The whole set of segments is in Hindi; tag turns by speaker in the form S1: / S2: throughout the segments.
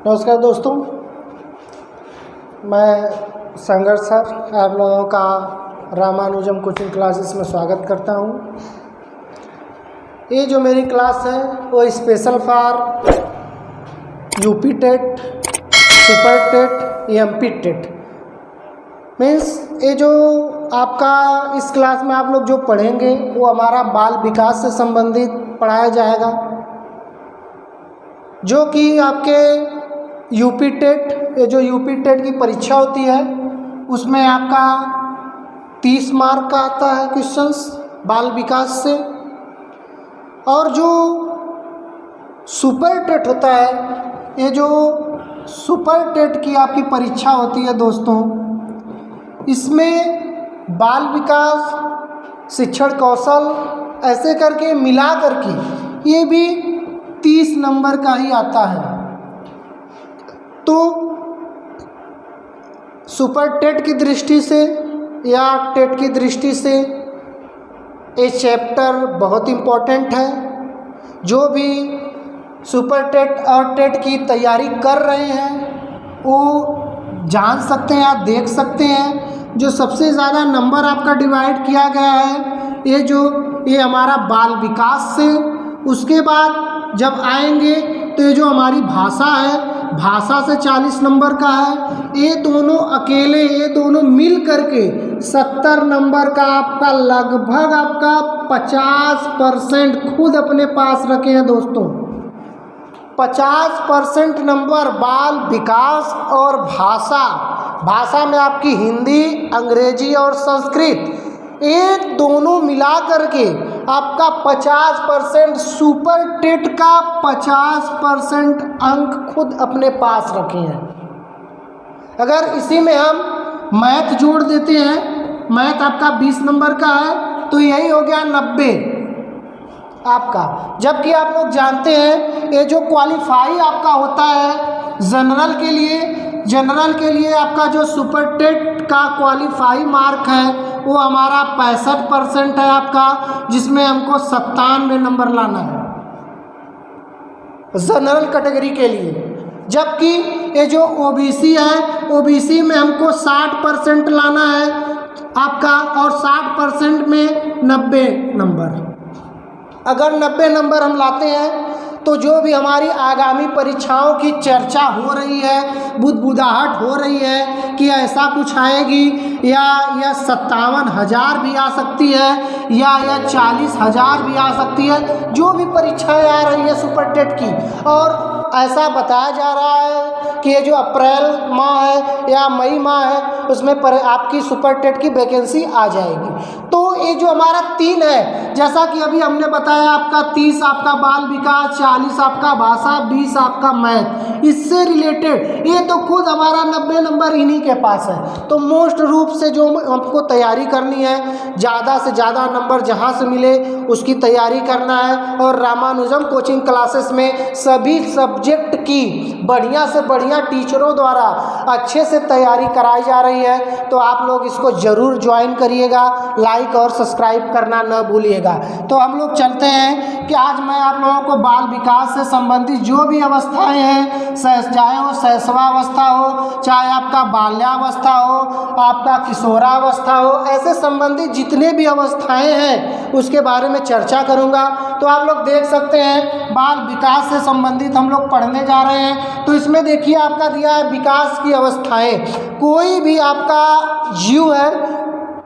S1: नमस्कार दोस्तों, मैं संघर्ष सर आप लोगों का रामानुजम कोचिंग क्लासेस में स्वागत करता हूँ। ये जो मेरी क्लास है वो special for UP TET, super TET, MP TET means ये जो आपका इस क्लास में आप लोग जो पढ़ेंगे वो हमारा बाल विकास से संबंधित पढ़ाया जाएगा, जो कि आपके यूपी टेट, ये जो यूपी टेट की परीक्षा होती है उसमें आपका 30 मार्क का आता है क्वेश्चंस बाल विकास से। और जो सुपर टेट होता है, ये जो सुपर टेट की आपकी परीक्षा होती है दोस्तों, इसमें बाल विकास, शिक्षण कौशल ऐसे करके मिला करके ये भी 30 नंबर का ही आता है। तो सुपर टेट की दृष्टि से या टेट की दृष्टि से ये चैप्टर बहुत इम्पोर्टेंट है। जो भी सुपर टेट और टेट की तैयारी कर रहे हैं वो जान सकते हैं, आप देख सकते हैं। जो सबसे ज़्यादा नंबर आपका डिवाइड किया गया है ये हमारा बाल विकास से। उसके बाद जब आएंगे तो ये जो हमारी भाषा है, भाषा से 40 नंबर का है। ये दोनों मिल करके 70 नंबर का आपका लगभग आपका 50% खुद अपने पास रखे हैं दोस्तों। 50% नंबर बाल विकास और भाषा में आपकी हिंदी, अंग्रेजी और संस्कृत, ये दोनों मिला करके आपका 50% सुपर टेट का 50% अंक खुद अपने पास रखे हैं। अगर इसी में हम मैथ जोड़ देते हैं, मैथ आपका 20 नंबर का है तो यही हो गया 90 आपका। जबकि आप लोग जानते हैं ये जो क्वालिफाई आपका होता है जनरल के लिए आपका जो सुपर टेट का क्वालिफाई मार्क है वो हमारा 65% है आपका, जिसमें हमको 97 नंबर लाना है जनरल कैटेगरी के लिए। जबकि ये जो ओबीसी है, ओबीसी में हमको 60% लाना है आपका, और 60% में 90 नंबर। अगर 90 नंबर हम लाते हैं तो जो भी हमारी आगामी परीक्षाओं की चर्चा हो रही है, बुदबुदाहट हो रही है कि ऐसा कुछ आएगी या यह 57,000 भी आ सकती है या यह 40,000 भी आ सकती है, जो भी परीक्षाएं आ रही है सुपर टेट की। और ऐसा बताया जा रहा है कि ये जो अप्रैल माह है या मई माह है उसमें आपकी सुपर टेट की वैकेंसी आ जाएगी। तो ये जो हमारा 3 है, जैसा कि अभी हमने बताया, आपका 30 आपका बाल विकास, 40 आपका भाषा, 20 आपका मैथ, इससे रिलेटेड ये तो खुद हमारा 90 नंबर इन्हीं के पास है। तो मोस्ट रूप से जो हमको तैयारी करनी है, ज़्यादा से ज़्यादा नंबर जहाँ से मिले उसकी तैयारी करना है। और रामानुजम कोचिंग क्लासेस में सभी सब्जेक्ट की बढ़िया से बढ़िया टीचरों द्वारा अच्छे से तैयारी कराई जा रही है। तो आप लोग इसको ज़रूर ज्वाइन करिएगा, लाइक और सब्सक्राइब करना न भूलिएगा। तो हम लोग चलते हैं कि आज मैं आप लोगों को बाल विकास से संबंधित जो भी अवस्थाएं हैं, चाहे वो शैशवावस्था हो, चाहे आपका बाल्यावस्था हो, आपका किशोरावस्था हो, ऐसे संबंधित जितने भी अवस्थाएं हैं उसके बारे में चर्चा करूंगा। तो आप लोग देख सकते हैं बाल विकास से संबंधित हम लोग पढ़ने जा रहे हैं। तो इसमें देखिए आपका दिया है विकास की अवस्थाएं। कोई भी आपका जीव है,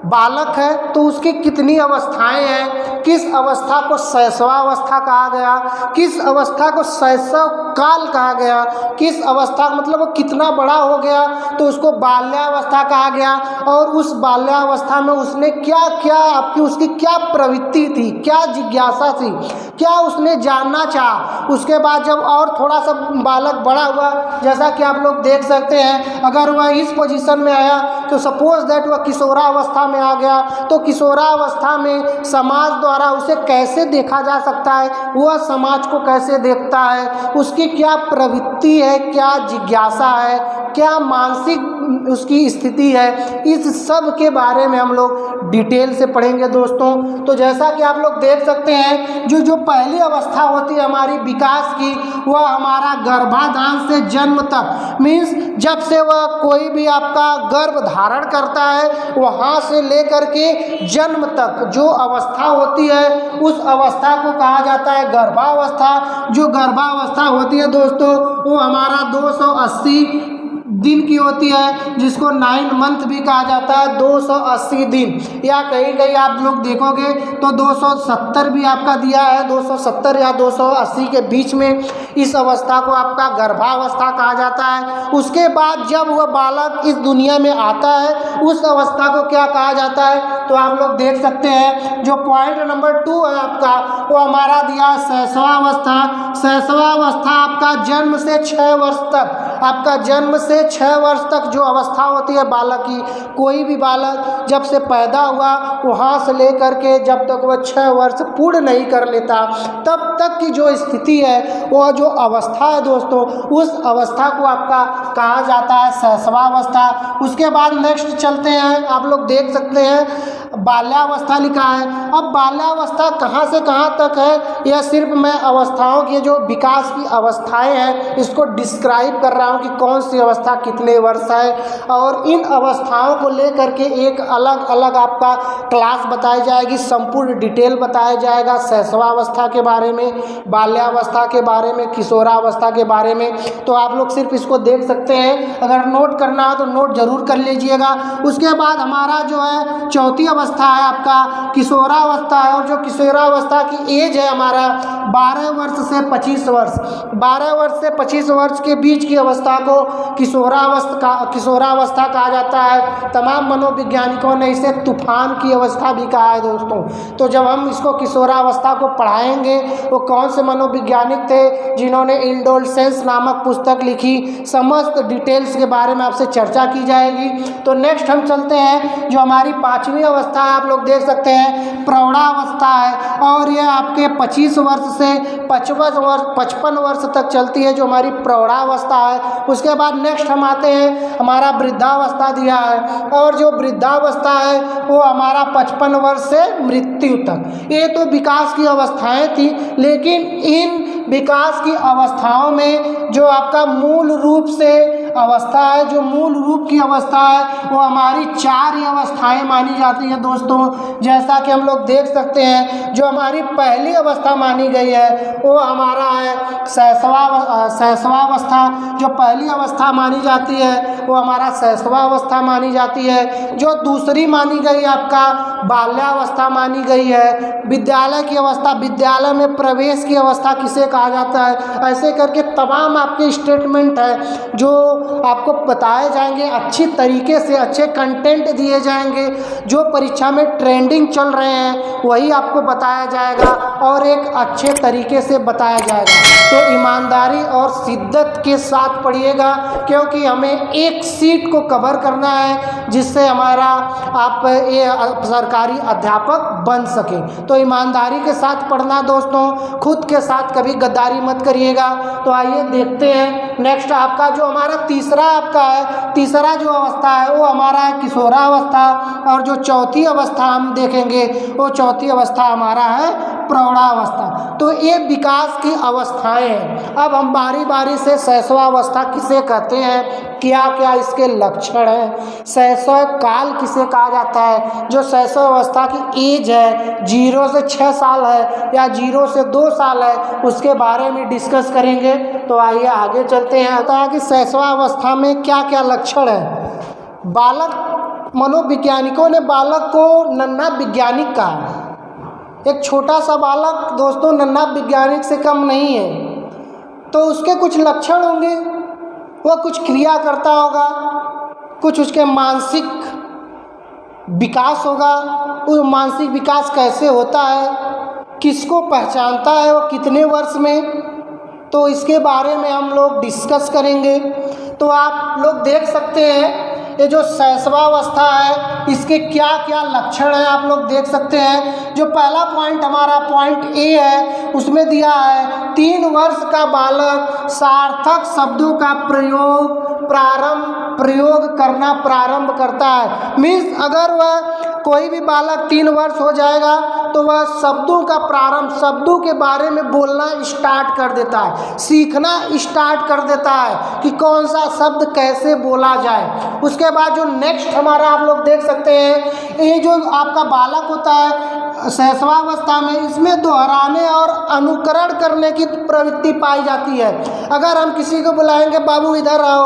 S1: बालक है, तो उसकी कितनी अवस्थाएं हैं, किस अवस्था को शैशवावस्था कहा गया, किस अवस्था को शैशव काल कहा गया, किस अवस्था मतलब वो कितना बड़ा हो गया तो उसको बाल्यावस्था कहा गया, और उस बाल्यावस्था में उसने क्या क्या उसकी क्या प्रवृत्ति थी, क्या जिज्ञासा थी, क्या उसने जानना चाहा। उसके बाद जब और थोड़ा सा बालक बड़ा हुआ, जैसा कि आप लोग देख सकते हैं, अगर वह इस पोजीशन में आया तो सपोज दैट वह किशोरावस्था में आ गया, तो किशोरावस्था में समाज द्वारा उसे कैसे देखा जा सकता है, वह समाज को कैसे देखता है, उसकी क्या प्रवृत्ति है, क्या जिज्ञासा है, क्या मानसिक उसकी स्थिति है, इस सब के बारे में हम लोग डिटेल से पढ़ेंगे दोस्तों। तो जैसा कि आप लोग देख सकते हैं, जो पहली अवस्था होती है हमारी विकास की, वह हमारा गर्भाधान से जन्म तक, मीन्स जब से वह कोई भी आपका गर्भ धारण करता है वहाँ से लेकर के जन्म तक जो अवस्था होती है उस अवस्था को कहा जाता है गर्भावस्था। जो गर्भावस्था होती है दोस्तों वो हमारा 280 दिन की होती है, जिसको 9 मंथ भी कहा जाता है, 280 दिन, या कहीं कहीं आप लोग देखोगे तो 270 भी आपका दिया है, 270 या 280 के बीच में इस अवस्था को आपका गर्भावस्था कहा जाता है। उसके बाद जब वह बालक इस दुनिया में आता है उस अवस्था को क्या कहा जाता है, तो आप लोग देख सकते हैं जो पॉइंट नंबर 2 है आपका, वो हमारा दिया शैशवावस्था। शैशवावस्था आपका जन्म से 6 वर्ष तक, आपका जन्म से 6 वर्ष तक जो अवस्था होती है बालक की, कोई भी बालक जब से पैदा हुआ वहाँ से लेकर के जब तक वह 6 वर्ष पूर्ण नहीं कर लेता तब तक की जो स्थिति है, वह जो अवस्था है दोस्तों, उस अवस्था को आपका कहा जाता है शैशवावस्था। उसके बाद नेक्स्ट चलते हैं, आप लोग देख सकते हैं बाल्यावस्था लिखा है। अब बाल्यावस्था कहाँ से कहाँ तक है, यह सिर्फ मैं अवस्थाओं के जो विकास की अवस्थाएं हैं इसको डिस्क्राइब कर रहा हूँ कि कौन सी अवस्था कितने वर्ष है, और इन अवस्थाओं को लेकर के एक अलग अलग आपका क्लास बताई जाएगी, संपूर्ण डिटेल बताया जाएगा शैशवावस्था के बारे में, बाल्यावस्था के बारे में, किशोरावस्था के बारे में। तो आप लोग सिर्फ इसको देख सकते हैं, अगर नोट करना हो तो नोट जरूर कर लीजिएगा। उसके बाद हमारा जो है चौथी अवस्था है आपका किशोरावस्था है, और जो किशोरावस्था की एज है हमारा 12 वर्ष से 25 वर्ष, 12 वर्ष से 25 वर्ष के बीच की अवस्था को किशोरावस्था कहा जाता है। तमाम मनोवैज्ञानिकों ने इसे तूफान की अवस्था भी कहा है दोस्तों। तो जब हम इसको किशोरावस्था को पढ़ाएंगे, वो कौन से मनोवैज्ञानिक थे जिन्होंने इंडोलसेंस नामक पुस्तक लिखी, समस्त डिटेल्स के बारे में आपसे चर्चा की जाएगी। तो नेक्स्ट हम चलते हैं, जो हमारी 5वीं अवस्था है, आप लोग देख सकते हैं प्रौढ़ावस्था है, और यह आपके 25 वर्ष से 55 वर्ष तक चलती है, जो हमारी प्रौढ़ावस्था है। उसके बाद नेक्स्ट हम आते हैं, हमारा वृद्धावस्था दिया है, और जो वृद्धावस्था है वो हमारा 55 वर्ष से मृत्यु तक। ये तो विकास की अवस्थाएं थी, लेकिन इन विकास की अवस्थाओं में जो आपका मूल रूप से अवस्था है, जो मूल रूप की अवस्था है, वो हमारी 4 ही अवस्थाएं मानी जाती हैं दोस्तों। जैसा कि हम लोग देख सकते हैं, जो हमारी पहली अवस्था मानी गई है वो हमारा है शैशवावस्था। जो पहली अवस्था मानी जाती है वो हमारा शैशवावस्था मानी जाती है। जो दूसरी मानी गई आपका बाल्यावस्था मानी गई है। विद्यालय की अवस्था, विद्यालय में प्रवेश की अवस्था किसे कहा जाता है, ऐसे करके तमाम आपके स्टेटमेंट है जो आपको बताए जाएंगे, अच्छी तरीके से अच्छे कंटेंट दिए जाएंगे, जो परीक्षा में ट्रेंडिंग चल रहे हैं वही आपको बताया जाएगा और एक अच्छे तरीके से बताया जाएगा। तो ईमानदारी और शिद्दत के साथ पढ़िएगा, क्योंकि हमें एक सीट को कवर करना है जिससे हमारा आप ये सरकारी अध्यापक बन सके। तो ईमानदारी के साथ पढ़ना दोस्तों, खुद के साथ कभी गद्दारी मत करिएगा। तो आइए देखते हैं नेक्स्ट आपका जो हमारा तीसरा आपका है, तीसरा जो अवस्था है वो हमारा है किशोरावस्था, और जो चौथी अवस्था हम देखेंगे वो चौथी अवस्था हमारा है प्रौढ़ावस्था। तो ये विकास की अवस्थाएं हैं। अब हम बारी बारी से शैशवावस्था किसे कहते हैं, क्या क्या इसके लक्षण हैं, शैशव काल किसे कहा जाता है, जो शैशवावस्था की एज है 0 से 6 साल है या 0 से 2 साल है, उसके बारे में डिस्कस करेंगे। तो आइए आगे चलते हैं। होता है कि शैशवावस्था में क्या क्या लक्षण है। बालक, मनोवैज्ञानिकों ने बालक को नन्हा वैज्ञानिक कहा। एक छोटा सा बालक दोस्तों नन्हा वैज्ञानिक से कम नहीं है। तो उसके कुछ लक्षण होंगे, वह कुछ क्रिया करता होगा, कुछ उसके मानसिक विकास होगा। वो मानसिक विकास कैसे होता है, किसको पहचानता है, वो कितने वर्ष में, तो इसके बारे में हम लोग डिस्कस करेंगे। तो आप लोग देख सकते हैं ये जो शैशवावस्था है इसके क्या क्या लक्षण हैं, आप लोग देख सकते हैं। जो पहला पॉइंट हमारा पॉइंट ए है, उसमें दिया है 3 वर्ष का बालक सार्थक शब्दों का प्रयोग प्रयोग करना प्रारंभ करता है। मीन्स अगर वह कोई भी बालक 3 वर्ष हो जाएगा तो वह शब्दों का प्रारंभ, शब्दों के बारे में बोलना स्टार्ट कर देता है, सीखना स्टार्ट कर देता है कि कौन सा शब्द कैसे बोला जाए। उसके बाद जो नेक्स्ट हमारा आप लोग देख सकते हैं, ये जो आपका बालक होता है शैशवावस्था में, इसमें दोहराने और अनुकरण करने की प्रवृत्ति पाई जाती है। अगर हम किसी को बुलाएंगे बाबू इधर आओ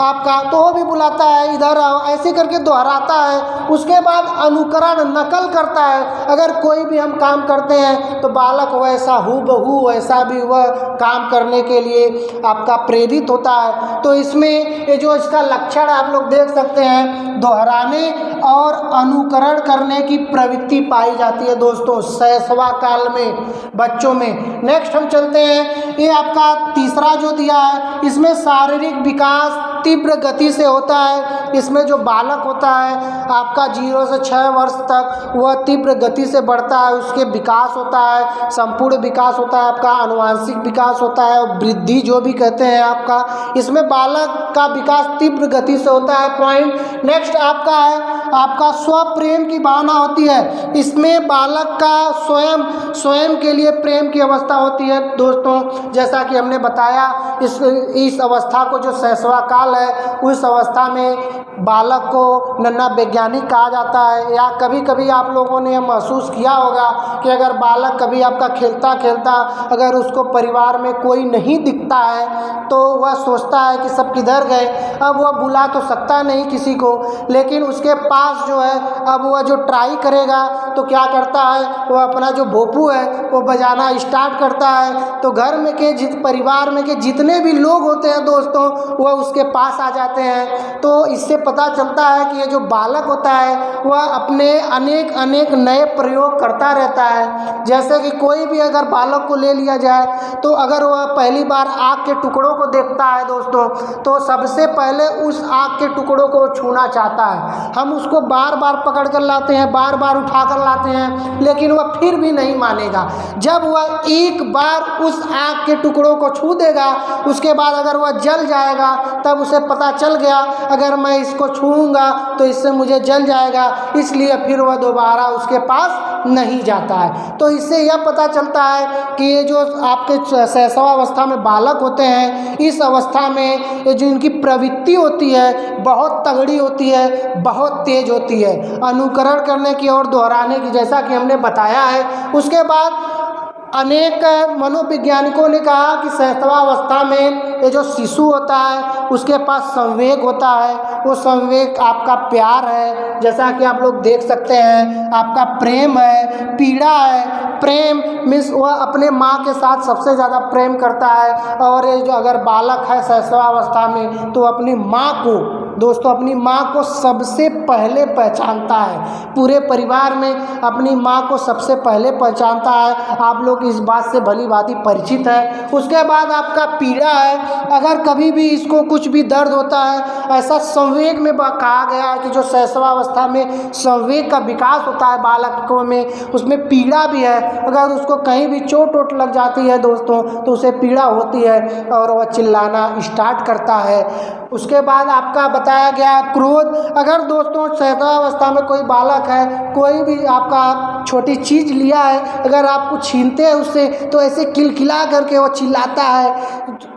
S1: आपका, तो वो भी बुलाता है इधर आओ, ऐसे करके दोहराता है। उसके बाद अनुकरण, नकल करता है। अगर कोई भी हम काम करते हैं तो बालक वैसा हूबहू वैसा भी वह काम करने के लिए आपका प्रेरित होता है। तो इसमें ये जो इसका लक्षण आप लोग देख सकते हैं, दोहराने और अनुकरण करने की प्रवृत्ति पाई जाती है दोस्तों शैशवा काल में बच्चों में। नेक्स्ट हम चलते हैं, ये आपका तीसरा जो दिया है, इसमें शारीरिक विकास तीव्र गति से होता है। इसमें जो बालक होता है आपका 0 से 6 वर्ष तक वह तीव्र गति से बढ़ता है, उसके विकास होता है, संपूर्ण विकास होता है, आपका आनुवांशिक विकास होता है और वृद्धि जो भी कहते हैं आपका, इसमें बालक का विकास तीव्र गति से होता है। पॉइंट नेक्स्ट आपका है, आपका स्वप्रेम की भावना होती है। इसमें बालक का स्वयं के लिए प्रेम की अवस्था होती है दोस्तों। जैसा कि हमने बताया, इस अवस्था को जो शैशवा काल है, उस अवस्था में बालक को नन्हा वैज्ञानिक कहा जाता है। या कभी कभी आप लोगों ने महसूस किया होगा कि अगर बालक कभी आपका खेलता खेलता अगर उसको परिवार में कोई नहीं दिखता है तो वह सोचता है कि सब किधर गए। अब वह बुला तो सकता नहीं किसी को, लेकिन उसके पास जो है, अब वह जो ट्राई करेगा तो क्या करता है, वह अपना जो भोपू है वो बजाना स्टार्ट करता है। तो घर में के परिवार में के जितने भी लोग होते हैं दोस्तों, वह उसके पास आ जाते हैं। तो इससे पता चलता है कि ये जो बालक होता है वह अपने अनेक नए प्रयोग करता रहता है। जैसे कि कोई भी अगर बालक को ले लिया जाए तो अगर वह पहली बार आग के टुकड़ों को देखता है दोस्तों, तो सबसे पहले उस आग के टुकड़ों को छूना चाहता है। हम उसको बार बार पकड़ कर लाते हैं, बार बार उठा कर लाते हैं, लेकिन वह फिर भी नहीं मानेगा। जब वह एक बार उस आग के टुकड़ों को छू देगा, उसके बाद अगर वह जल जाएगा, तब उसे पता चल गया अगर मैं इसको छूऊंगा तो इससे मुझे जल जाएगा, इसलिए फिर वह दोबारा उसके पास नहीं जाता है। तो इससे यह पता चलता है कि ये जो आपके शैशवावस्था में बालक होते हैं, इस अवस्था में ये जो इनकी प्रवृत्ति होती है बहुत तगड़ी होती है, बहुत तेज होती है, अनुकरण करने की और दोहराने की, जैसा कि हमने बताया है। उसके बाद अनेक मनोवैज्ञानिकों ने कहा कि शैशवावस्था में ये जो शिशु होता है उसके पास संवेग होता है। वो संवेग आपका प्यार है, जैसा कि आप लोग देख सकते हैं, आपका प्रेम है, पीड़ा है। प्रेम मीन्स वह अपने माँ के साथ सबसे ज़्यादा प्रेम करता है। और ये जो अगर बालक है शैशवावस्था में तो अपनी माँ को दोस्तों, अपनी माँ को सबसे पहले पहचानता है। पूरे परिवार में अपनी माँ को सबसे पहले पहचानता है। आप लोग इस बात से भली भांति परिचित है। उसके बाद आपका पीड़ा है, अगर कभी भी इसको कुछ भी दर्द होता है, ऐसा संवेग में कहा गया है कि जो शैशवावस्था में संवेग का विकास होता है बालकों में, उसमें पीड़ा भी है। अगर उसको कहीं भी चोट वोट लग जाती है दोस्तों तो उसे पीड़ा होती है और वह चिल्लाना स्टार्ट करता है। उसके बाद आपका बताया गया क्रोध। अगर दोस्तों शैशवावस्था में कोई बालक है, कोई भी आपका छोटी चीज़ लिया है, अगर आप कुछ छीनते हैं उससे तो ऐसे किलकिला करके वो चिल्लाता है,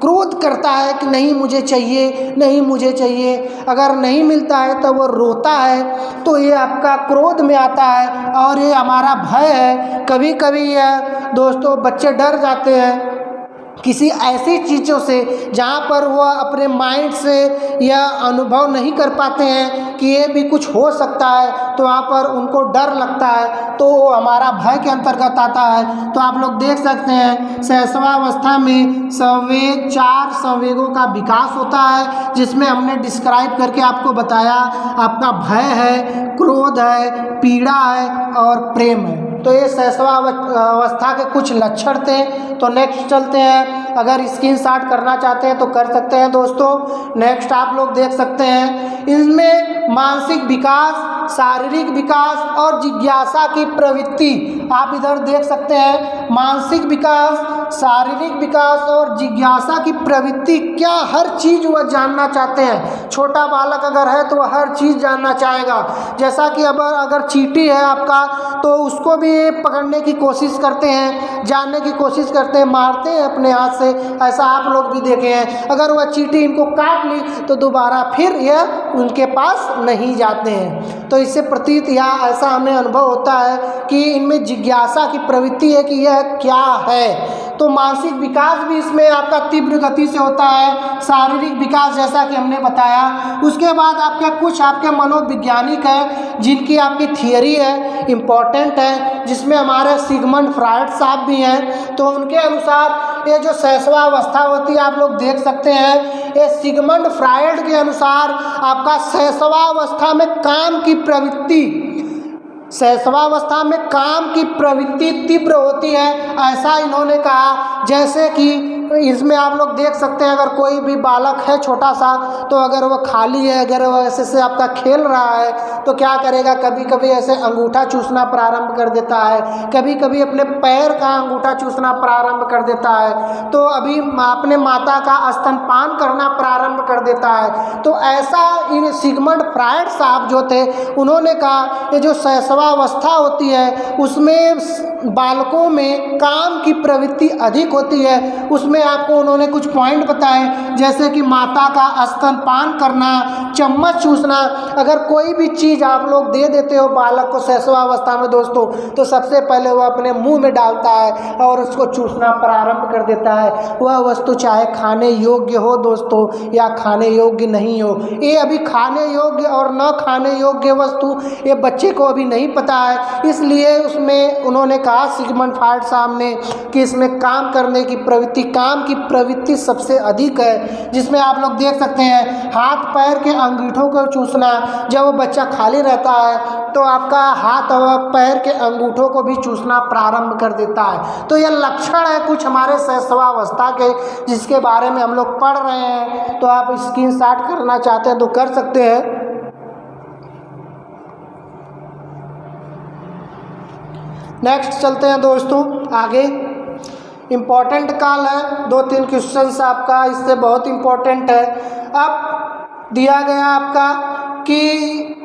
S1: क्रोध करता है कि नहीं मुझे चाहिए, नहीं मुझे चाहिए। अगर नहीं मिलता है तो वो रोता है। तो ये आपका क्रोध में आता है। और ये हमारा भय है। कभी कभी दोस्तों बच्चे डर जाते हैं किसी ऐसी चीज़ों से जहाँ पर वह अपने माइंड से यह अनुभव नहीं कर पाते हैं कि ये भी कुछ हो सकता है, तो वहाँ पर उनको डर लगता है, तो वो हमारा भय के अंतर्गत आता है। तो आप लोग देख सकते हैं शैशवावस्था में संवेग, 4 संवेगों का विकास होता है, जिसमें हमने डिस्क्राइब करके आपको बताया। आपका भय है, क्रोध है, पीड़ा है और प्रेम है। तो ये शैशवावस्था के कुछ लक्षण थे। तो नेक्स्ट चलते हैं। अगर स्क्रीनशॉट करना चाहते हैं तो कर सकते हैं दोस्तों। नेक्स्ट आप लोग देख सकते हैं, इसमें मानसिक विकास, शारीरिक विकास और जिज्ञासा की प्रवृत्ति आप इधर देख सकते हैं। मानसिक विकास, शारीरिक विकास और जिज्ञासा की प्रवृत्ति, क्या हर चीज़ वह जानना चाहते हैं। छोटा बालक अगर है तो वह हर चीज़ जानना चाहेगा। जैसा कि अब अगर चींटी है आपका, तो उसको भी पकड़ने की कोशिश करते हैं, जानने की कोशिश करते हैं, मारते हैं अपने हाथ से। ऐसा आप लोग भी देखे हैं। अगर वह चींटी इनको काट ली तो दोबारा फिर यह उनके पास नहीं जाते हैं। तो इससे प्रतीत या ऐसा हमें अनुभव होता है कि इनमें जिज्ञासा की प्रवृत्ति है कि यह क्या है। तो मानसिक विकास भी इसमें आपका तीव्र गति से होता है, शारीरिक विकास जैसा कि हमने बताया। उसके बाद आपके कुछ आपके मनोवैज्ञानिक है जिनकी आपकी थियरी है, इम्पोर्टेंट है, जिसमें हमारे सिगमंड फ्रायड साहब भी हैं। तो उनके अनुसार ये जो शैशवावस्था होती है, आप लोग देख सकते हैं, ये सिगमंड फ्रायड के अनुसार आपका शैशवावस्था में काम की प्रवृत्ति, शैशवावस्था में काम की प्रवृत्ति तीव्र होती है, ऐसा इन्होंने कहा। जैसे कि इसमें आप लोग देख सकते हैं, अगर कोई भी बालक है छोटा सा, तो अगर वह खाली है, अगर वह ऐसे से आपका खेल रहा है, तो क्या करेगा, कभी कभी ऐसे अंगूठा चूसना प्रारंभ कर देता है, कभी कभी अपने पैर का अंगूठा चूसना प्रारंभ कर देता है, तो अभी अपने माता का स्तनपान करना प्रारंभ कर देता है। तो ऐसा इन सिगमंड फ्रायड साहब जो थे, उन्होंने कहा ये जो शैशवावस्था होती है उसमें बालकों में काम की प्रवृत्ति अधिक होती है। उसमें आपको उन्होंने कुछ पॉइंट बताए, जैसे कि माता का स्तनपान करना, चम्मच चूसना। अगर कोई भी चीज़ आप लोग दे देते हो बालक को शैशवावस्था में दोस्तों, तो सबसे पहले वह अपने मुंह में डालता है और उसको चूसना प्रारंभ कर देता है। वह वस्तु चाहे खाने योग्य हो दोस्तों या खाने योग्य नहीं हो, ये अभी खाने योग्य और न खाने योग्य वस्तु ये बच्चे को अभी नहीं पता है। इसलिए उसमें उन्होंने कहा सिगमंड फ्रायड साहब ने कि इसमें काम करने की प्रवृत्ति, काम की प्रवृत्ति सबसे अधिक है। जिसमें आप लोग देख सकते हैं हाथ पैर के अंगूठों को चूसना। जब वो बच्चा खाली रहता है तो आपका हाथ और पैर के अंगूठों को भी चूसना प्रारंभ कर देता है। तो यह लक्षण है कुछ हमारे शैशवावस्था के, जिसके बारे में हम लोग पढ़ रहे हैं। तो आप स्क्रीनशॉट करना चाहते हैं तो कर सकते हैं। नेक्स्ट चलते हैं दोस्तों आगे। इम्पॉर्टेंट काल है, 2-3 क्वेश्चंस आपका इससे बहुत इम्पोर्टेंट है। अब दिया गया आपका कि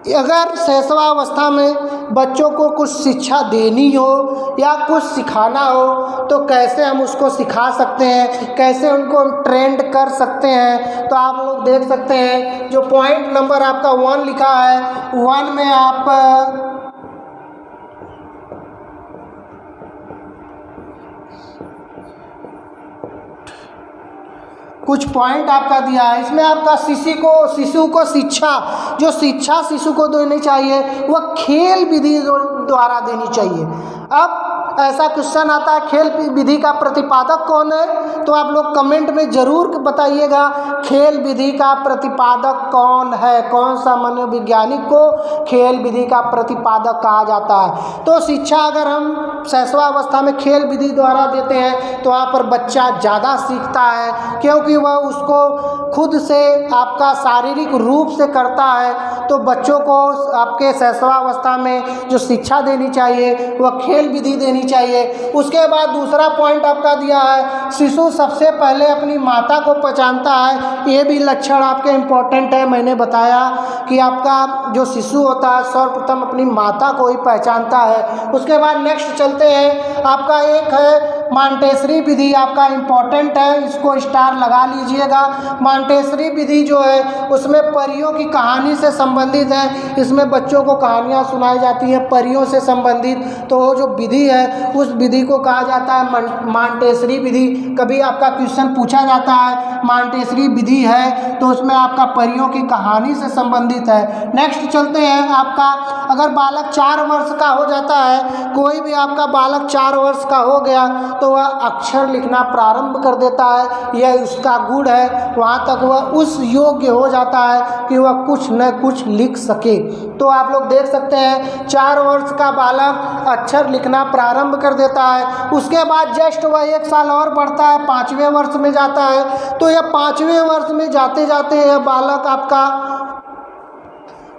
S1: अगर शैशवावस्था में बच्चों को कुछ शिक्षा देनी हो या कुछ सिखाना हो तो कैसे हम उसको सिखा सकते हैं, कैसे उनको हम ट्रेंड कर सकते हैं। तो आप लोग देख सकते हैं जो पॉइंट नंबर आपका 1 लिखा है, 1 में आप कुछ पॉइंट आपका दिया है। इसमें आपका शिशु को शिक्षा, जो शिक्षा शिशु को देनी चाहिए वह खेल विधि द्वारा देनी चाहिए। अब ऐसा क्वेश्चन आता है खेल विधि का प्रतिपादक कौन है, तो आप लोग कमेंट में ज़रूर बताइएगा खेल विधि का प्रतिपादक कौन है, कौन सा मनोवैज्ञानिक को खेल विधि का प्रतिपादक कहा जाता है। तो शिक्षा अगर हम शैशवावस्था में खेल विधि द्वारा देते हैं तो वहाँ पर बच्चा ज़्यादा सीखता है, क्योंकि वह उसको खुद से आपका शारीरिक रूप से करता है। तो बच्चों को आपके शैशवावस्था में जो शिक्षा देनी चाहिए वह खेल विधि देनी चाहिए। उसके बाद दूसरा पॉइंट आपका दिया है शिशु सबसे पहले अपनी माता को पहचानता है। ये भी लक्षण आपके इम्पोर्टेंट है। मैंने बताया कि आपका जो शिशु होता है सर्वप्रथम अपनी माता को ही पहचानता है। उसके बाद नेक्स्ट चलते हैं, आपका एक है मॉन्टेसरी विधि, आपका इम्पोर्टेंट है, इसको स्टार लगा लीजिएगा। मॉन्टेसरी विधि जो है उसमें परियों की कहानी से संबंधित है। इसमें बच्चों को कहानियाँ सुनाई जाती हैं परियों से संबंधित। तो वो जो विधि है उस विधि को कहा जाता है मॉन्टेसरी विधि। कभी आपका क्वेश्चन पूछा जाता है मॉन्टेसरी विधि है तो उसमें आपका परियों की कहानी से संबंधित है। नेक्स्ट चलते हैं, आपका अगर बालक 4 वर्ष का हो जाता है, कोई भी आपका बालक 4 वर्ष का हो गया तो वह अक्षर लिखना प्रारंभ कर देता है। यह उसका गुण है, वहाँ तक वह उस योग्य हो जाता है कि वह कुछ न कुछ लिख सके। तो आप लोग देख सकते हैं 4 वर्ष का बालक अक्षर लिखना प्रारंभ कर देता है। उसके बाद जस्ट वह 1 साल और बढ़ता है, 5वें वर्ष में जाता है। तो यह 5वें वर्ष में जाते जाते यह बालक आपका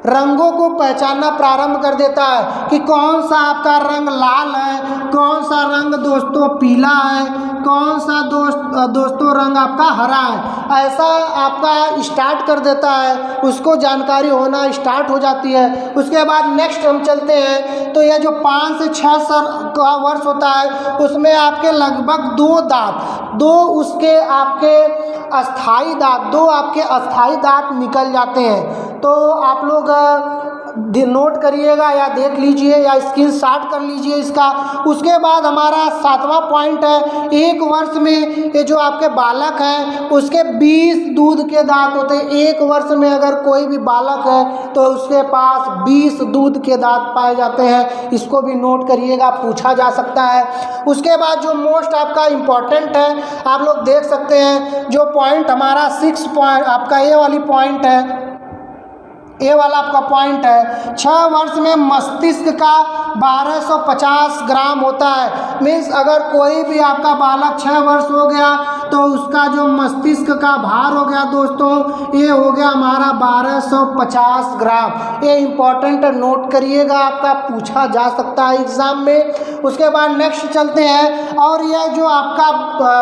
S1: रंगों को पहचानना प्रारंभ कर देता है कि कौन सा आपका रंग लाल है, कौन सा रंग दोस्तों पीला है, कौन सा दोस्तों रंग आपका हरा है। ऐसा आपका स्टार्ट कर देता है, उसको जानकारी होना स्टार्ट हो जाती है। उसके बाद नेक्स्ट हम चलते हैं तो यह जो 5 से 6 का वर्ष होता है उसमें आपके लगभग 2 दांत, 2 उसके आपके अस्थाई दांत, 2 आपके अस्थाई दांत निकल जाते हैं। तो आप लोग नोट करिएगा या देख लीजिए या स्क्रीनशॉट कर लीजिए इसका। उसके बाद हमारा 7वां पॉइंट है, 1 वर्ष में ये जो आपके बालक हैं उसके 20 दूध के दांत होते हैं। 1 वर्ष में अगर कोई भी बालक है तो उसके पास 20 दूध के दांत पाए जाते हैं। इसको भी नोट करिएगा, पूछा जा सकता है। उसके बाद जो मोस्ट आपका इम्पॉर्टेंट है, आप लोग देख सकते हैं जो पॉइंट हमारा 6 पॉइंट आपका ये वाली पॉइंट है, ये वाला आपका पॉइंट है, 6 वर्ष में मस्तिष्क का 1250 ग्राम होता है। मीन्स अगर कोई भी आपका बालक 6 वर्ष हो गया तो उसका जो मस्तिष्क का भार हो गया दोस्तों, ये हो गया हमारा 1250 ग्राम। ये इम्पॉर्टेंट नोट करिएगा, आपका पूछा जा सकता है एग्ज़ाम में। उसके बाद नेक्स्ट चलते हैं, और यह जो आपका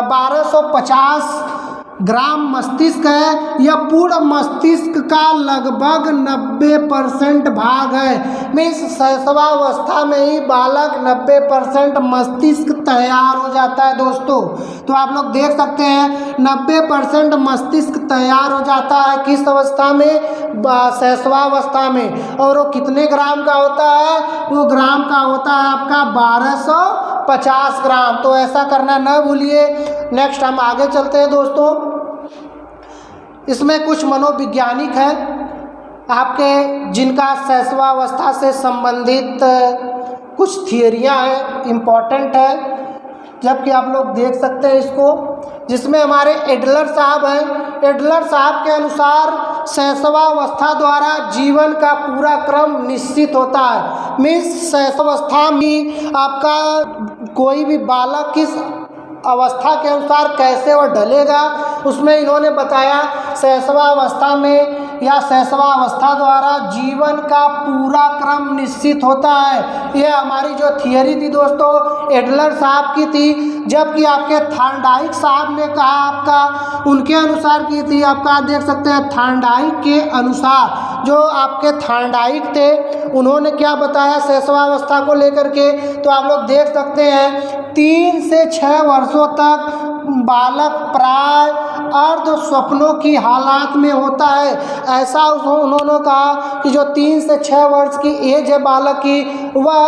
S1: 1250 ग्राम मस्तिष्क है, यह पूर्ण मस्तिष्क का लगभग 90% भाग है। मीन्स शैशवावस्था में ही बालक 90% मस्तिष्क तैयार हो जाता है दोस्तों। तो आप लोग देख सकते हैं 90% मस्तिष्क तैयार हो जाता है किस अवस्था में, शैशवावस्था में। और वो कितने ग्राम का होता है, वो ग्राम का होता है आपका 1250 ग्राम। तो ऐसा करना न भूलिए। नेक्स्ट हम आगे चलते हैं दोस्तों। इसमें कुछ मनोवैज्ञानिक है आपके जिनका शैशवावस्था से संबंधित कुछ थियरियाँ हैं, इम्पॉर्टेंट है, जबकि आप लोग देख सकते हैं इसको, जिसमें हमारे एडलर साहब हैं। एडलर साहब के अनुसार शैशवावस्था द्वारा जीवन का पूरा क्रम निश्चित होता है। मीन्स शैशवावस्था में आपका कोई भी बालक किस अवस्था के अनुसार कैसे वह ढलेगा, उसमें इन्होंने बताया शैशवावस्था में या शैशवावस्था द्वारा जीवन का पूरा क्रम निश्चित होता है। यह हमारी जो थियरी थी दोस्तों एडलर साहब की थी, जबकि आपके थॉर्नडाइक साहब ने कहा आपका उनके अनुसार की थी। आपका देख सकते हैं थॉर्नडाइक के अनुसार, जो आपके थॉर्नडाइक थे उन्होंने क्या बताया शैशवावस्था को लेकर के, तो आप लोग देख सकते हैं 3 से 6 वर्षों तक बालक प्राय अर्ध स्वप्नों की हालात में होता है। ऐसा उन्होंने कहा कि जो 3 से 6 वर्ष की एज है बालक की, वह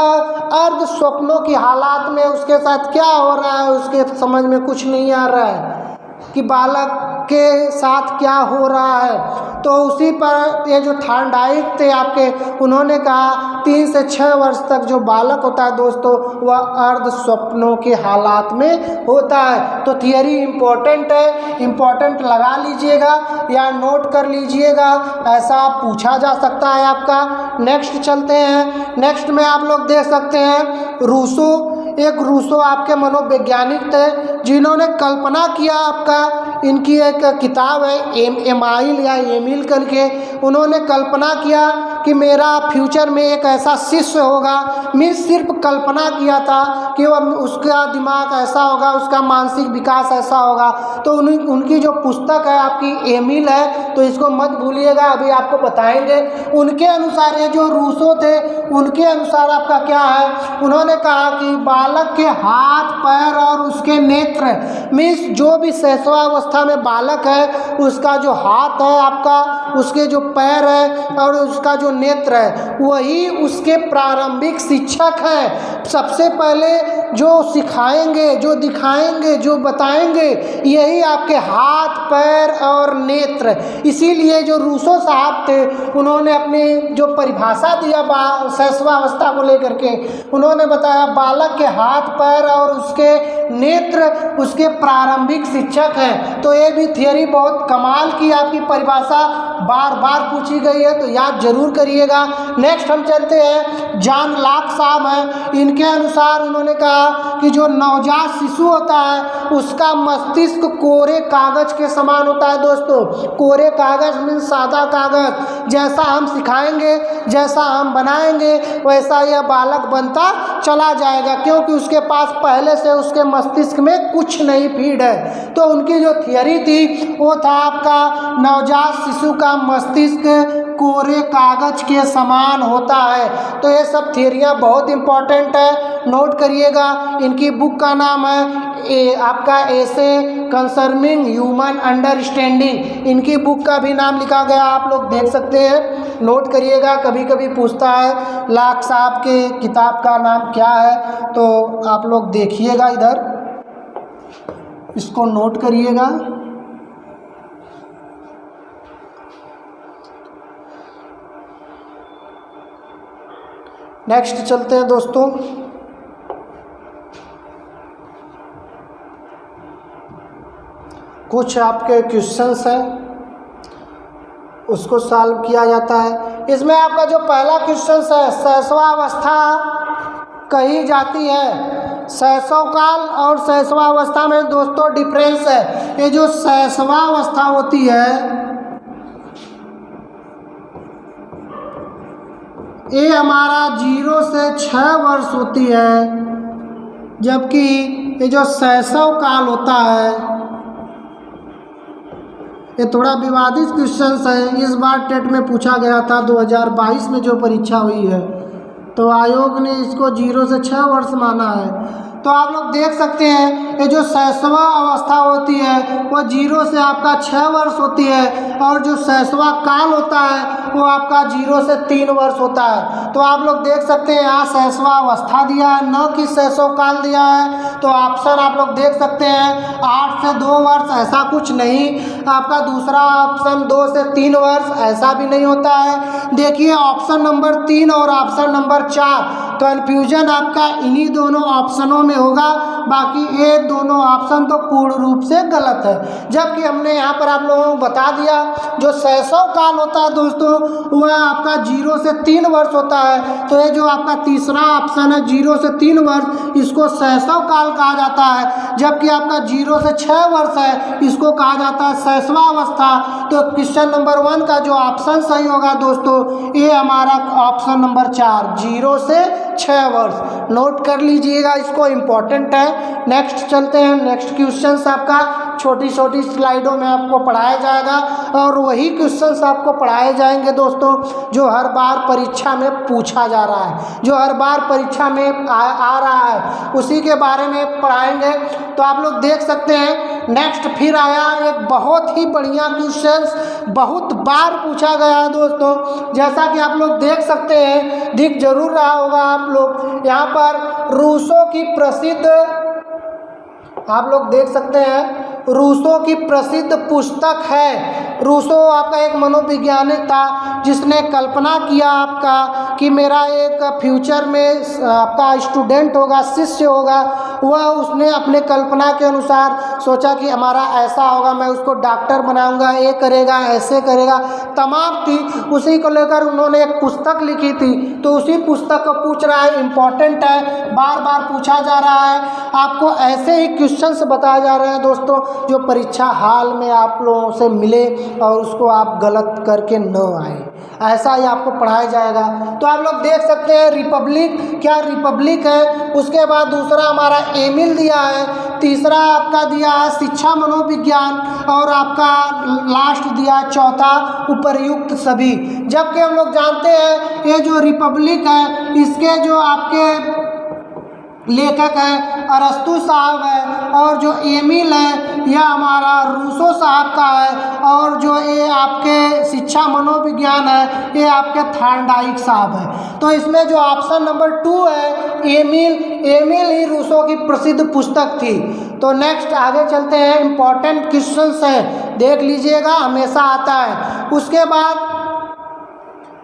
S1: अर्ध स्वप्नों की हालात में उसके साथ क्या हो रहा है उसके समझ में कुछ नहीं आ रहा है कि बालक के साथ क्या हो रहा है। तो उसी पर ये जो थॉर्नडाइक थे आपके, उन्होंने कहा 3 से 6 वर्ष तक जो बालक होता है दोस्तों वह अर्ध स्वप्नों के हालात में होता है। तो थियरी इम्पोर्टेंट है, इम्पोर्टेंट लगा लीजिएगा या नोट कर लीजिएगा, ऐसा पूछा जा सकता है आपका। नेक्स्ट चलते हैं। नेक्स्ट में आप लोग देख सकते हैं रूसो, एक रूसो आपके मनोवैज्ञानिक थे जिन्होंने कल्पना किया आपका, इनकी एक किताब है एमाइल या एमिल करके, उन्होंने कल्पना किया कि मेरा फ्यूचर में एक ऐसा शिष्य होगा। मैं सिर्फ कल्पना किया था कि वह उसका दिमाग ऐसा होगा, उसका मानसिक विकास ऐसा होगा। तो उनकी जो पुस्तक है आपकी एमिल है, तो इसको मत भूलिएगा, अभी आपको बताएंगे। उनके अनुसार ये जो रूसो थे उनके अनुसार आपका क्या है, उन्होंने कहा कि बालक के हाथ पैर और उसके नेत्र, मीन्स जो भी शैशवावस्था में बालक है उसका जो हाथ है आपका, उसके जो पैर है और उसका जो नेत्र है, वही उसके प्रारंभिक शिक्षक हैं। सबसे पहले जो सिखाएंगे, जो दिखाएंगे, जो बताएंगे, यही आपके हाथ पैर और नेत्र। इसीलिए जो रूसो साहब थे उन्होंने अपनी जो परिभाषा दिया शैशवावस्था को लेकर के, उन्होंने बताया बालक के हाथ पैर और उसके नेत्र उसके प्रारंभिक शिक्षक हैं। तो ये भी थियरी बहुत कमाल की आपकी परिभाषा बार बार पूछी गई है, तो याद जरूर करिएगा। नेक्स्ट हम चलते हैं, जॉन लॉक साहब हैं। इनके अनुसार उन्होंने कहा कि जो नवजात शिशु होता है उसका मस्तिष्क कोरे कागज के समान होता है। दोस्तों, कोरे कागज मीन्स सादा कागज, जैसा हम सिखाएंगे, जैसा हम बनाएंगे, वैसा यह बालक बनता चला जाएगा, क्योंकि उसके पास पहले से उसके मस्तिष्क में कुछ नहीं फीड है। तो उनकी जो थियरी थी वो था आपका नवजात शिशु का मस्तिष्क कोरे कागज के समान होता है। तो ये सब थियरियाँ बहुत इंपॉर्टेंट है, नोट करिएगा। इनकी बुक का नाम है आपका एसे कंसर्निंग ह्यूमन अंडरस्टैंडिंग। इनकी बुक का भी नाम लिखा गया, आप लोग देख सकते हैं, नोट करिएगा। कभी कभी पूछता है लॉक साहब के किताब का नाम क्या है, तो आप लोग देखिएगा, इधर इसको नोट करिएगा। नेक्स्ट चलते हैं दोस्तों, कुछ आपके क्वेश्चंस हैं उसको सॉल्व किया जाता है। इसमें आपका जो पहला क्वेश्चन है, शैशवावस्था कही जाती है। शैशव काल और शैशवावस्था में दोस्तों डिफरेंस है। ये जो शैशवावस्था होती है ये हमारा 0 से 6 वर्ष होती है, जबकि ये जो शैशव काल होता है ये थोड़ा विवादित क्वेश्चन है। इस बार टेट में पूछा गया था 2022 में जो परीक्षा हुई है, तो आयोग ने इसको 0 से 6 वर्ष माना है। तो आप लोग देख सकते हैं ये जो शैशवा अवस्था होती है वो 0 से आपका 6 वर्ष होती है, और जो शैशवा काल होता है वो आपका 0 से 3 वर्ष होता है। तो आप लोग देख सकते हैं यहाँ शैशवा अवस्था दिया है, न कि शैशव काल दिया है। तो ऑप्शन आप लोग देख सकते हैं 8 से 2 वर्ष, ऐसा कुछ नहीं। आपका दूसरा ऑप्शन 2 से 3 वर्ष, ऐसा भी नहीं होता है। देखिए ऑप्शन नंबर 3 और ऑप्शन नंबर 4, कन्फ्यूजन आपका इन्हीं दोनों ऑप्शनों में होगा, बाकी ये दोनों ऑप्शन तो पूर्ण रूप से गलत है। जबकि हमने यहाँ पर आप लोगों को बता दिया जो शैशव काल होता है दोस्तों वह आपका 0 से 3 वर्ष होता है। तो ये जो आपका तीसरा ऑप्शन है 0 से 3 वर्ष, इसको शैशव काल कहा जाता है। जबकि आपका 0 से 6 वर्ष है, इसको कहा जाता है शैशवावस्था। तो क्वेश्चन नंबर 1 का जो ऑप्शन सही होगा दोस्तों ये हमारा ऑप्शन नंबर 4, 0 से 6 वर्ष। नोट कर लीजिएगा, इसको इम्पोर्टेंट है। नेक्स्ट चलते हैं। नेक्स्ट क्वेश्चन आपका छोटी छोटी स्लाइडों में आपको पढ़ाया जाएगा, और वही क्वेश्चंस आपको पढ़ाए जाएंगे दोस्तों जो हर बार परीक्षा में पूछा जा रहा है, जो हर बार परीक्षा में आ रहा है, उसी के बारे में पढ़ाएंगे। तो आप लोग देख सकते हैं नेक्स्ट फिर आया एक बहुत ही बढ़िया क्वेश्चंस, बहुत बार पूछा गया है दोस्तों। जैसा कि आप लोग देख सकते हैं, दिख जरूर रहा होगा आप लोग, यहाँ पर रूसो की प्रसिद्ध, आप लोग देख सकते हैं रूसो की प्रसिद्ध पुस्तक है। रूसो आपका एक मनोवैज्ञानिक था जिसने कल्पना किया आपका कि मेरा एक फ्यूचर में आपका स्टूडेंट होगा, शिष्य होगा, वह उसने अपने कल्पना के अनुसार सोचा कि हमारा ऐसा होगा, मैं उसको डॉक्टर बनाऊंगा, ये करेगा, ऐसे करेगा, तमाम थी। उसी को लेकर उन्होंने एक पुस्तक लिखी थी। तो उसी पुस्तक को पूछ रहा है, इम्पॉर्टेंट है, बार बार पूछा जा रहा है। आपको ऐसे ही क्वेश्चंस बताए जा रहे हैं दोस्तों जो परीक्षा हाल में आप लोगों से मिले और उसको आप गलत करके न आए, ऐसा ही आपको पढ़ाया जाएगा। तो आप लोग देख सकते हैं रिपब्लिक, क्या रिपब्लिक है। उसके बाद दूसरा हमारा एमिल दिया है, तीसरा आपका दिया है शिक्षा मनोविज्ञान, और आपका लास्ट दिया है चौथा उपर्युक्त सभी। जबकि हम लोग जानते हैं ये जो रिपब्लिक है इसके जो आपके लेखक है अरस्तु साहब है, और जो एमिल है यह हमारा रूसो साहब का है, और जो ये आपके शिक्षा मनोविज्ञान है ये आपके थॉर्नडाइक साहब है। तो इसमें जो ऑप्शन नंबर 2 है एमिल ही रूसो की प्रसिद्ध पुस्तक थी। तो नेक्स्ट आगे चलते हैं, इम्पॉर्टेंट क्वेश्चंस हैं, देख लीजिएगा, हमेशा आता है। उसके बाद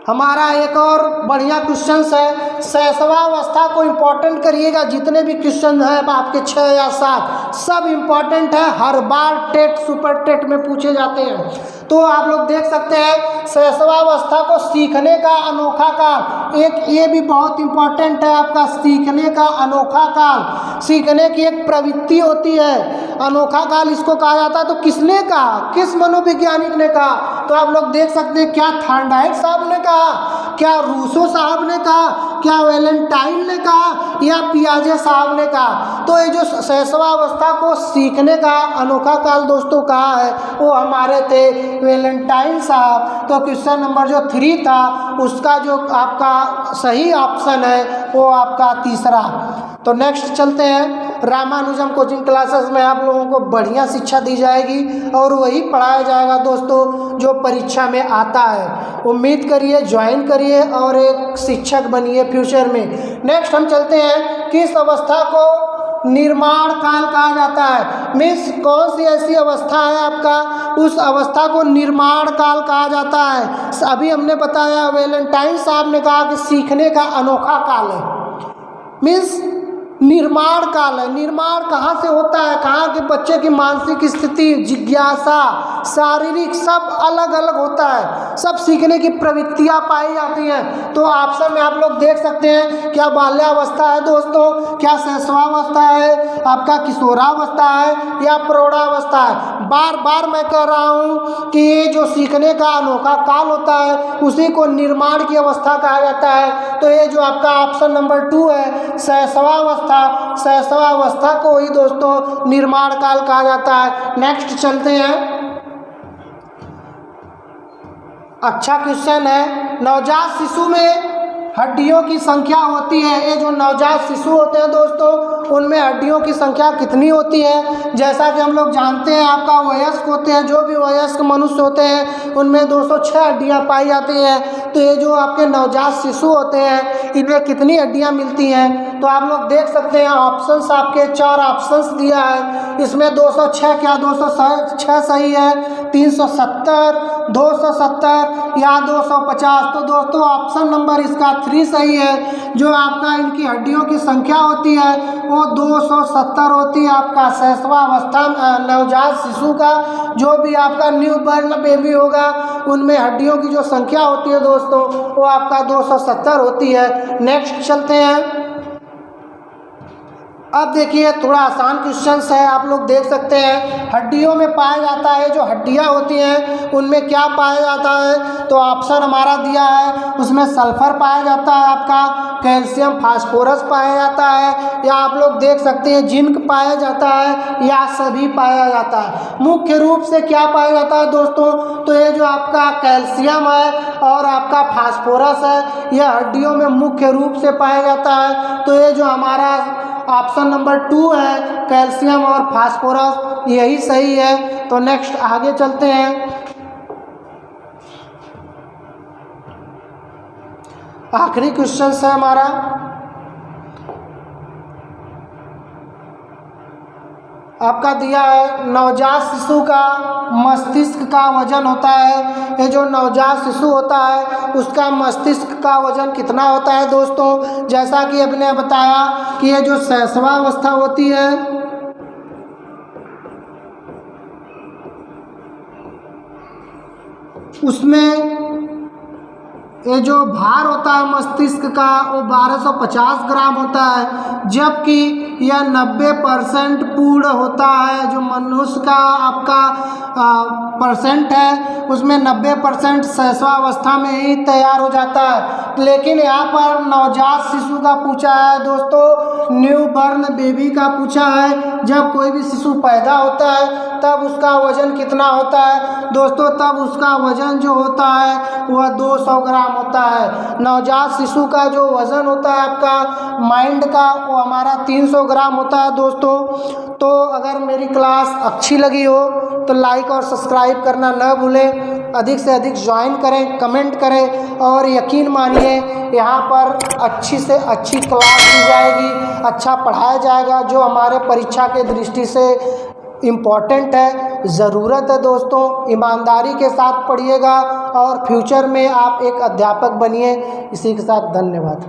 S1: हमारा एक और बढ़िया क्वेश्चन है, शैशवावस्था को इम्पोर्टेंट करिएगा। जितने भी क्वेश्चन हैं आपके 6 या 7 सब इम्पोर्टेंट है, हर बार टेट सुपर टेट में पूछे जाते हैं। तो आप लोग देख सकते हैं शैशवावस्था को सीखने का अनोखा काल, एक ये भी बहुत इम्पोर्टेंट है आपका, सीखने का अनोखा काल। सीखने की एक प्रवृत्ति होती है, अनोखा काल इसको कहा जाता है। तो किसने कहा, किस मनोवैज्ञानिक ने कहा? तो आप लोग देख सकते हैं, क्या थॉर्नडाइक साहब ने कहा, क्या रूसो साहब ने कहा, क्या वैलेंटाइन ने कहा, या पियाजे साहब ने कहा? तो ये जो शैशवावस्था को सीखने का अनोखा काल दोस्तों कहा है वो हमारे थे वैलेंटाइन साहब। तो क्वेश्चन नंबर जो 3 था उसका जो आपका सही ऑप्शन है वो आपका तीसरा। तो नेक्स्ट चलते हैं, रामानुजम कोचिंग क्लासेस में आप लोगों को बढ़िया शिक्षा दी जाएगी और वही पढ़ाया जाएगा दोस्तों जो परीक्षा में आता है। उम्मीद करिए, ज्वाइन करिए और एक शिक्षक बनिए फ्यूचर में। नेक्स्ट हम चलते हैं, किस अवस्था को निर्माण काल कहा जाता है? मीन्स कौन सी ऐसी अवस्था है आपका, उस अवस्था को निर्माण काल कहा जाता है। अभी हमने बताया, वैलेंटाइन साहब ने कहा कि सीखने का अनोखा काल है, मीन्स निर्माण काल है। निर्माण कहाँ से होता है, कहाँ के बच्चे की मानसिक स्थिति, जिज्ञासा, शारीरिक सब अलग अलग होता है, सब सीखने की प्रवृत्तियाँ पाई जाती हैं। तो ऑप्शन में आप लोग देख सकते हैं, क्या बाल्यावस्था है दोस्तों, क्या शैशवावस्था है, आपका किशोरावस्था है, या प्रौढ़ावस्था है। बार बार मैं कह रहा हूँ कि ये जो सीखने का अनोखा काल होता है उसी को निर्माण की अवस्था कहा जाता है। तो ये जो आपका ऑप्शन नंबर 2 है शैशवावस्था, शैशवावस्था को ही दोस्तों निर्माण काल कहा जाता है। नेक्स्ट चलते हैं, अच्छा क्वेश्चन है, नवजात शिशु में हड्डियों की संख्या होती है। ये जो नवजात शिशु होते हैं दोस्तों उनमें हड्डियों की संख्या कितनी होती है? जैसा कि हम लोग जानते हैं, आपका वयस्क होते हैं, जो भी वयस्क मनुष्य होते हैं उनमें 206 हड्डियां पाई जाती हैं। तो ये जो आपके नवजात शिशु होते हैं इनमें कितनी हड्डियां मिलती हैं? तो आप लोग देख सकते हैं ऑप्शंस, आपके 4 ऑप्शंस दिया है। इसमें 206 क्या 206 सही है, 370, 270 या 250? तो दोस्तों ऑप्शन नंबर इसका 3 सही है। जो आपका इनकी हड्डियों की संख्या होती है वो 270 होती है। आपका शैशवावस्था नवजात शिशु का जो भी आपका न्यू बॉर्न बेबी होगा उनमें हड्डियों की जो संख्या होती है दोस्तों वो आपका 270 होती है। नेक्स्ट चलते हैं, अब देखिए थोड़ा आसान क्वेश्चन है, आप लोग देख सकते हैं हड्डियों में पाया जाता है, जो हड्डियां होती हैं उनमें क्या पाया जाता है? तो ऑप्शन हमारा दिया है, उसमें सल्फर पाया जाता है, आपका कैल्शियम फास्फोरस पाया जाता है, या आप लोग देख सकते हैं जिंक पाया जाता है, या सभी पाया जाता है। मुख्य रूप से क्या पाया जाता है दोस्तों? तो ये जो आपका कैल्शियम है और आपका फास्फोरस है यह हड्डियों में मुख्य रूप से पाया जाता है। तो ये जो हमारा ऑप्शन नंबर 2 है कैल्शियम और फास्फोरस यही सही है। तो नेक्स्ट आगे चलते हैं, आखिरी क्वेश्चन है हमारा, आपका दिया है नवजात शिशु का मस्तिष्क का वजन होता है। ये जो नवजात शिशु होता है उसका मस्तिष्क का वजन कितना होता है दोस्तों? जैसा कि आपने बताया कि ये जो शैशवावस्था होती है उसमें ये जो भार होता है मस्तिष्क का वो 1250 ग्राम होता है, जबकि यह 90% पूर्ण होता है। जो मनुष्य का आपका परसेंट है उसमें 90% शैशवावस्था में ही तैयार हो जाता है। लेकिन यहाँ पर नवजात शिशु का पूछा है दोस्तों, न्यू बॉर्न बेबी का पूछा है। जब कोई भी शिशु पैदा होता है तब उसका वजन कितना होता है दोस्तों? तब उसका वजन जो होता है वह 200 ग्राम होता है। नवजात शिशु का जो वज़न होता है आपका माइंड का वो हमारा 300 ग्राम होता है दोस्तों। तो अगर मेरी क्लास अच्छी लगी हो तो लाइक और सब्सक्राइब करना न भूलें, अधिक से अधिक ज्वाइन करें, कमेंट करें और यकीन मानिए यहाँ पर अच्छी से अच्छी क्लास दी जाएगी, अच्छा पढ़ाया जाएगा जो हमारे परीक्षा के दृष्टि से इम्पॉर्टेंट है, ज़रूरत है दोस्तों। ईमानदारी के साथ पढ़िएगा और फ्यूचर में आप एक अध्यापक बनिए। इसी के साथ धन्यवाद।